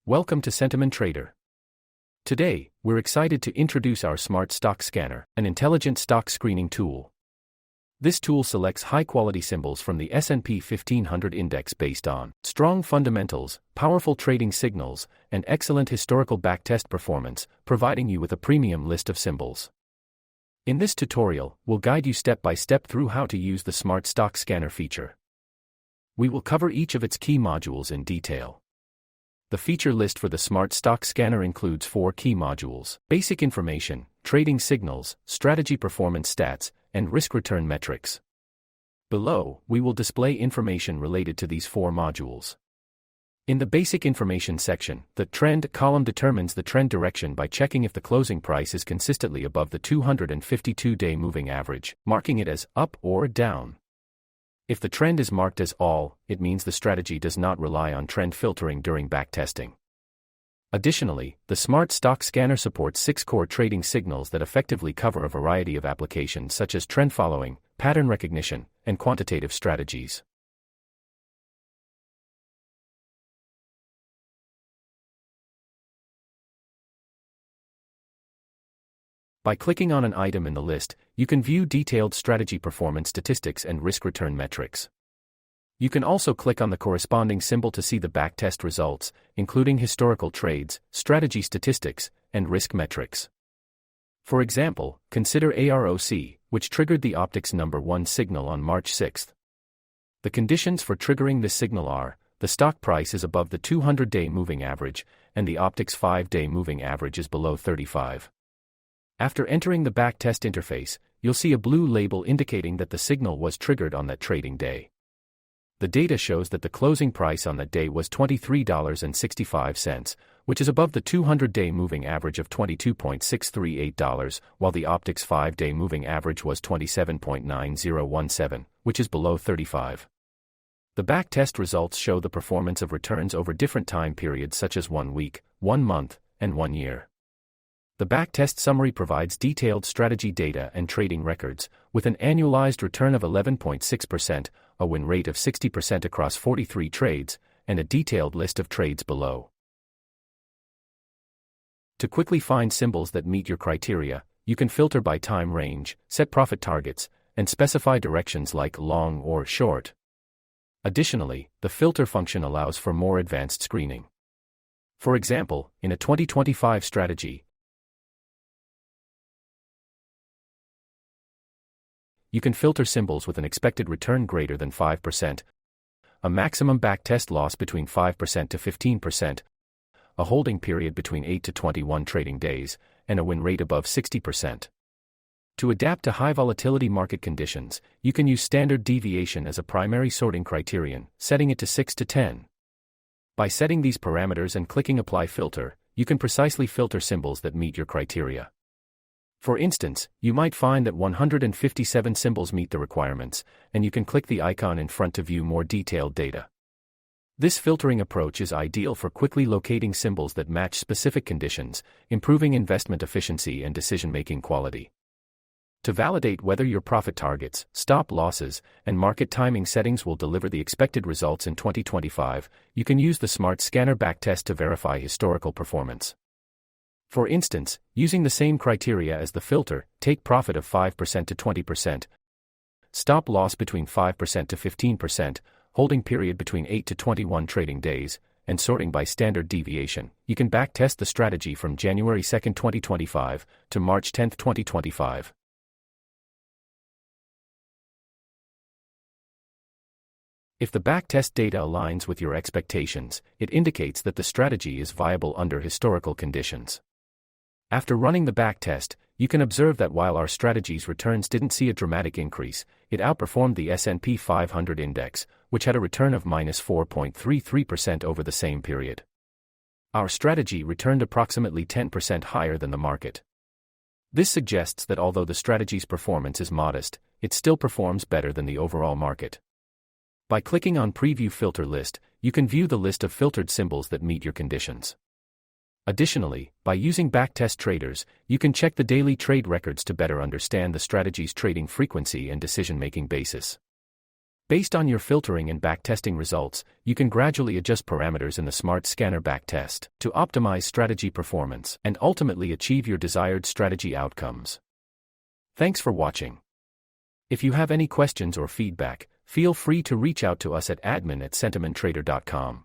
Welcome to Sentiment Trader. Today, we're excited to introduce our Smart Stock Scanner, an intelligent stock screening tool. This tool selects high-quality symbols from the S&P 1500 index based on strong fundamentals, powerful trading signals, and excellent historical backtest performance, providing you with a premium list of symbols. In this tutorial, we'll guide you step by step through how to use the Smart Stock Scanner feature. We will cover each of its key modules in detail. The feature list for the Smart Stock Scanner includes 4 key modules: basic information, trading signals, strategy performance stats, and risk-return metrics. Below, we will display information related to these 4 modules. In the basic information section, the trend column determines the trend direction by checking if the closing price is consistently above the 252-day moving average, marking it as up or down. If the trend is marked as all, it means the strategy does not rely on trend filtering during backtesting. Additionally, the Smart Stock Scanner supports 6 core trading signals that effectively cover a variety of applications such as trend following, pattern recognition, and quantitative strategies. By clicking on an item in the list, you can view detailed strategy performance statistics and risk-return metrics. You can also click on the corresponding symbol to see the backtest results, including historical trades, strategy statistics, and risk metrics. For example, consider AROC, which triggered the optics number 1 signal on March 6. The conditions for triggering this signal are: the stock price is above the 200-day moving average, and the optics 5-day moving average is below 35. After entering the backtest interface, you'll see a blue label indicating that the signal was triggered on that trading day. The data shows that the closing price on that day was $23.65, which is above the 200-day moving average of $22.638, while the optics 5-day moving average was $27.9017, which is below 35. The backtest results show the performance of returns over different time periods such as 1 week, 1 month, and 1 year. The backtest summary provides detailed strategy data and trading records, with an annualized return of 11.6%, a win rate of 60% across 43 trades, and a detailed list of trades below. To quickly find symbols that meet your criteria, you can filter by time range, set profit targets, and specify directions like long or short. Additionally, the filter function allows for more advanced screening. For example, in a 2025 strategy, you can filter symbols with an expected return greater than 5%, a maximum backtest loss between 5% to 15%, a holding period between 8 to 21 trading days, and a win rate above 60%. To adapt to high volatility market conditions, you can use standard deviation as a primary sorting criterion, setting it to 6 to 10. By setting these parameters and clicking Apply Filter, you can precisely filter symbols that meet your criteria. For instance, you might find that 157 symbols meet the requirements, and you can click the icon in front to view more detailed data. This filtering approach is ideal for quickly locating symbols that match specific conditions, improving investment efficiency and decision-making quality. To validate whether your profit targets, stop losses, and market timing settings will deliver the expected results in 2025, you can use the Smart Scanner backtest to verify historical performance. For instance, using the same criteria as the filter, take profit of 5% to 20%, stop loss between 5% to 15%, holding period between 8 to 21 trading days, and sorting by standard deviation, you can backtest the strategy from January 2, 2025, to March 10, 2025. If the backtest data aligns with your expectations, it indicates that the strategy is viable under historical conditions. After running the backtest, you can observe that while our strategy's returns didn't see a dramatic increase, it outperformed the S&P 500 index, which had a return of -4.33% over the same period. Our strategy returned approximately 10% higher than the market. This suggests that although the strategy's performance is modest, it still performs better than the overall market. By clicking on Preview Filter List, you can view the list of filtered symbols that meet your conditions. Additionally, by using backtest traders, you can check the daily trade records to better understand the strategy's trading frequency and decision-making basis. Based on your filtering and backtesting results, you can gradually adjust parameters in the Smart Scanner backtest to optimize strategy performance and ultimately achieve your desired strategy outcomes. Thanks for watching. If you have any questions or feedback, feel free to reach out to us at admin@sentimenttrader.com.